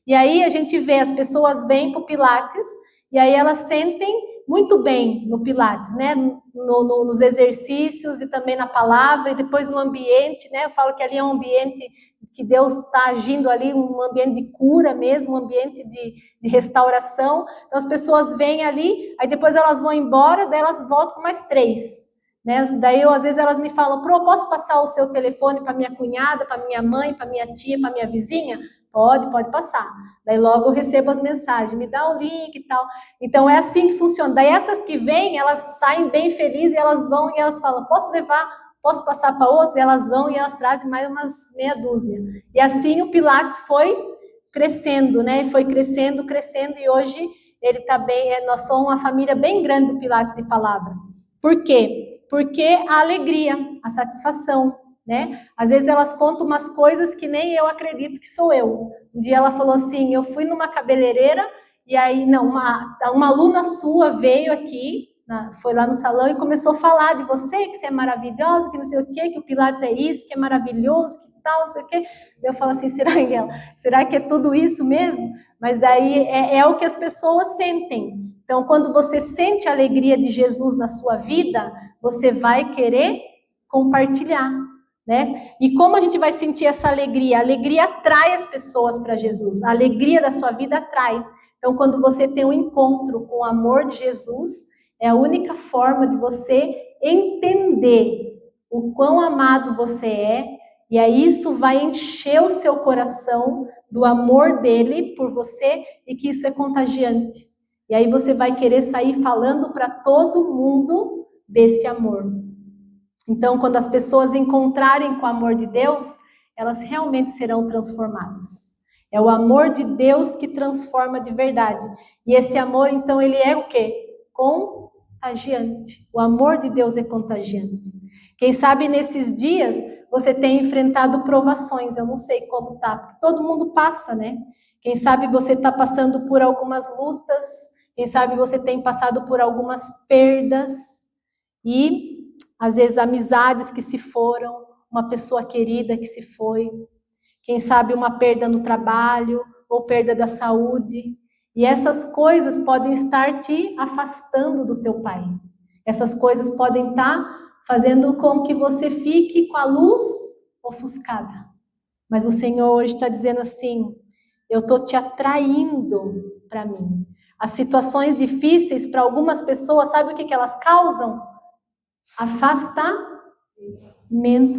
E aí a gente vê, as pessoas vêm para o Pilates e aí elas sentem muito bem no Pilates, né? Nos exercícios e também na palavra e depois no ambiente, né? Eu falo que ali é um ambiente que Deus está agindo ali, um ambiente de cura mesmo, um ambiente de restauração. Então as pessoas vêm ali, aí depois elas vão embora, daí elas voltam com mais 3. Né? Daí, às vezes, elas me falam, posso passar o seu telefone para minha cunhada, para minha mãe, para minha tia, para minha vizinha? Pode passar. Daí logo eu recebo as mensagens, me dá o link e tal. Então, é assim que funciona. Daí essas que vêm, elas saem bem felizes, e elas vão e elas falam, posso levar? posso passar para outros? E elas vão e elas trazem mais umas meia dúzia. E assim o Pilates foi crescendo, né? Foi crescendo, e hoje ele está bem, nós somos uma família bem grande do Pilates e Palavra. Por quê? Porque a alegria, a satisfação, né? Às vezes elas contam umas coisas que nem eu acredito que sou eu. Um dia ela falou assim, eu fui numa cabeleireira e aí, não, uma aluna sua veio aqui, foi lá no salão e começou a falar de você, que você é maravilhosa, que não sei o quê, que o Pilates é isso, que é maravilhoso, que tal, não sei o quê. Eu falo assim, será que é tudo isso mesmo? Mas daí é o que as pessoas sentem. Então, quando você sente a alegria de Jesus na sua vida, você vai querer compartilhar, né? E como a gente vai sentir essa alegria? A alegria atrai as pessoas para Jesus. A alegria da sua vida atrai. Então, quando você tem um encontro com o amor de Jesus, é a única forma de você entender o quão amado você é, e aí isso vai encher o seu coração do amor dele por você, e que isso é contagiante. E aí você vai querer sair falando para todo mundo desse amor. Então, quando as pessoas encontrarem com o amor de Deus, elas realmente serão transformadas. É o amor de Deus que transforma de verdade. E esse amor, então, ele é o quê? Contagiante. O amor de Deus é contagiante. Quem sabe nesses dias você tem enfrentado provações. Eu não sei como tá, porque todo mundo passa, né? Quem sabe você está passando por algumas lutas. Quem sabe você tem passado por algumas perdas. E, às vezes, amizades que se foram. Uma pessoa querida que se foi. Quem sabe uma perda no trabalho ou perda da saúde. E essas coisas podem estar te afastando do teu Pai. Essas coisas podem estar fazendo com que você fique com a luz ofuscada. Mas o Senhor hoje está dizendo assim, eu estou te atraindo para mim. As situações difíceis para algumas pessoas, sabe o que elas causam? Afastamento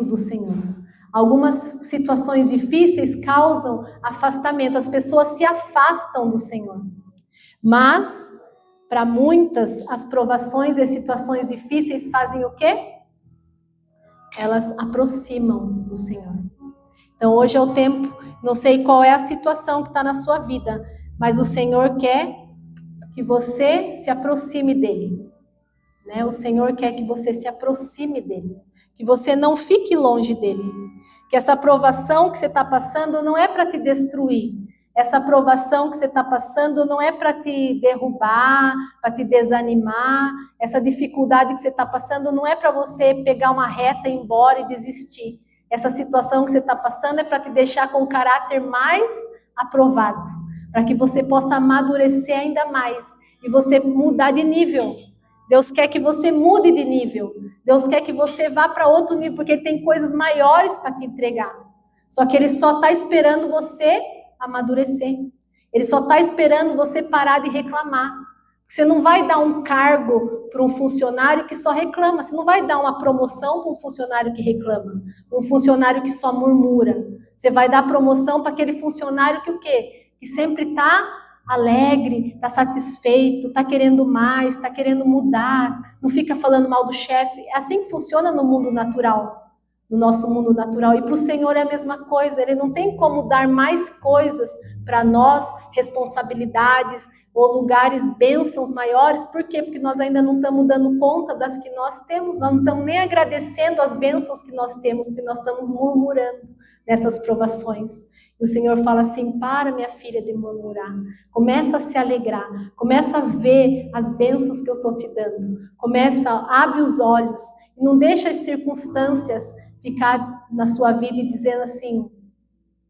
do Senhor. Algumas situações difíceis causam afastamento, as pessoas se afastam do Senhor. Mas, para muitas, as provações e as situações difíceis fazem o quê? Elas aproximam do Senhor. Então, hoje é o tempo, não sei qual é a situação que está na sua vida, mas o Senhor quer que você se aproxime dele. Né? O Senhor quer que você se aproxime dele. Que você não fique longe dele. Que essa provação que você está passando não é para te destruir. Essa provação que você está passando não é para te derrubar, para te desanimar. Essa dificuldade que você está passando não é para você pegar uma reta, ir embora e desistir. Essa situação que você está passando é para te deixar com o caráter mais aprovado. Para que você possa amadurecer ainda mais. E você mudar de nível. Deus quer que você mude de nível. Deus quer que você vá para outro nível, porque Ele tem coisas maiores para te entregar. Só que Ele só está esperando você amadurecer. Ele só está esperando você parar de reclamar. Você não vai dar um cargo para um funcionário que só reclama. Você não vai dar uma promoção para um funcionário que reclama. Um funcionário que só murmura. Você vai dar promoção para aquele funcionário que o quê? Que sempre está alegre, está satisfeito, está querendo mais, está querendo mudar, não fica falando mal do chefe. É assim que funciona no mundo natural, no nosso mundo natural. E para o Senhor é a mesma coisa, Ele não tem como dar mais coisas para nós, responsabilidades ou lugares, bênçãos maiores. Por quê? Porque nós ainda não estamos dando conta das que nós temos, nós não estamos nem agradecendo as bênçãos que nós temos, porque nós estamos murmurando nessas provações. E o Senhor fala assim, para minha filha de murmurar, começa a se alegrar, começa a ver as bênçãos que eu estou te dando, abre os olhos, e não deixa as circunstâncias ficar na sua vida e dizendo assim,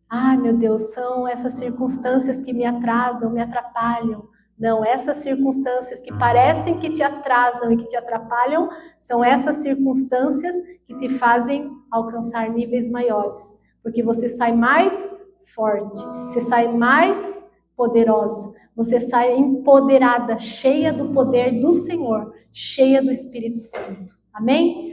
ai meu Deus, são essas circunstâncias que me atrasam, me atrapalham. Não, essas circunstâncias que parecem que te atrasam e que te atrapalham, são essas circunstâncias que te fazem alcançar níveis maiores, porque você sai mais forte, você sai mais poderosa, você sai empoderada, cheia do poder do Senhor, cheia do Espírito Santo. Amém?